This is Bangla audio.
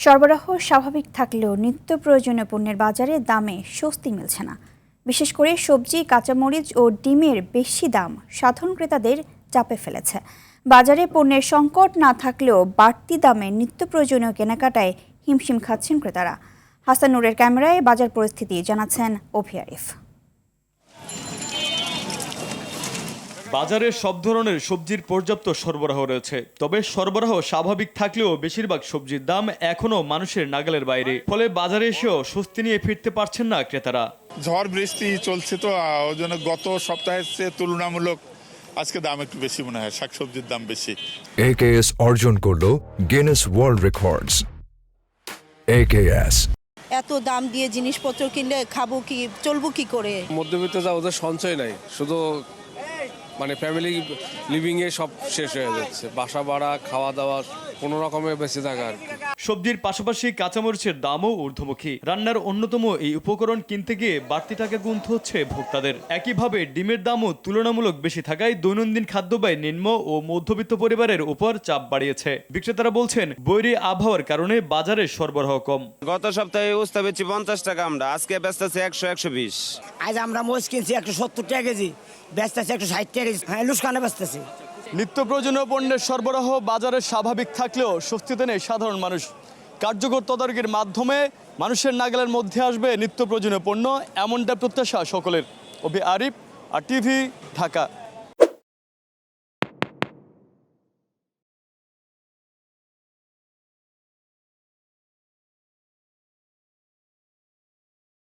সরবরাহ স্বাভাবিক থাকলেও নিত্য প্রয়োজনীয় পণ্যের বাজারে দামে স্বস্তি মিলছে না। বিশেষ করে সবজি, কাঁচামরিচ ও ডিমের বেশি দাম সাধারণ ক্রেতাদের চাপে ফেলেছে। বাজারে পণ্যের সংকট না থাকলেও বাড়তি দামে নিত্য প্রয়োজনীয় কেনাকাটায় হিমশিম খাচ্ছেন ক্রেতারা। হাসান নূরের ক্যামেরায় বাজার পরিস্থিতি জানাচ্ছেন অভি আরিফ। বাজারে সব ধরনের সবজির পর্যাপ্ত সরবরাহ রয়েছে, তবে সরবরাহ স্বাভাবিক থাকলেও বেশিরভাগ সবজির দাম এখনো মানুষের নাগালের বাইরে। ফলে বাজারে এসেও স্বস্তি নিয়ে ফিরতে পারছেন না ক্রেতারা। ঝড় বৃষ্টি চলছে তো ওই জন্য গত সপ্তাহের চেয়ে তুলনামূলক আজকে দাম একটু বেশি মনে হয়, শাকসবজির দাম বেশি। AKS অর্জন করলো গিনেস ওয়ার্ল্ড রেকর্ডস। AKS এত দাম দিয়ে জিনিসপত্র কিনলে খাবো কি, চলবো কি করে? মধ্যবিত্ত যা ওদের সঞ্চয় নাই, শুধু ফ্যামিলি লিভিং এ সব শেষ হয়ে যাচ্ছে। বাসা ভাড়া, খাওয়া দাওয়া, কোনো রকমে বেঁচে থাকা আর কি। সবজির পাশাপাশি কাঁচামরিচের দামও ঊর্ধ্বমুখী। রান্নার অন্যতম এই উপকরণ কিনতে গিয়ে বাড়তি টাকা গুনতে হচ্ছে ভোক্তাদের। একইভাবে ডিমের দামও তুলনামূলক বেশি থাকায় দৈনন্দিন খাদ্য ব্যয় নিম্ন ও মধ্যবিত্ত পরিবারের উপর চাপ বাড়িয়েছে। বিক্রেতারা বলছেন, বৈরী আবহাওয়ার কারণে বাজারে সরবরাহ কম। গত সপ্তাহে উস্তা বেচি 50 টাকা, আমরা আজকে ব্যস্ত আছি 100-120। আজ আমরা মোষ কিনছি 170 টাকা কেজি, ব্যস্ত আছে 160 টাকা কেজি। হ্যাঁ, লুসকানে ব্যস্ত আছে। নিত্য প্রয়োজনীয় পণ্যের সরবরাহ বাজারে স্বাভাবিক থাকলেও স্বস্তিতে নেই সাধারণ মানুষ। কার্যকর তদারকির মাধ্যমে মানুষের নাগালের মধ্যে আসবে নিত্য প্রয়োজনীয় পণ্য, এমনটা প্রত্যাশা সকলের। অভি আরিফ, আর টিভি, ঢাকা।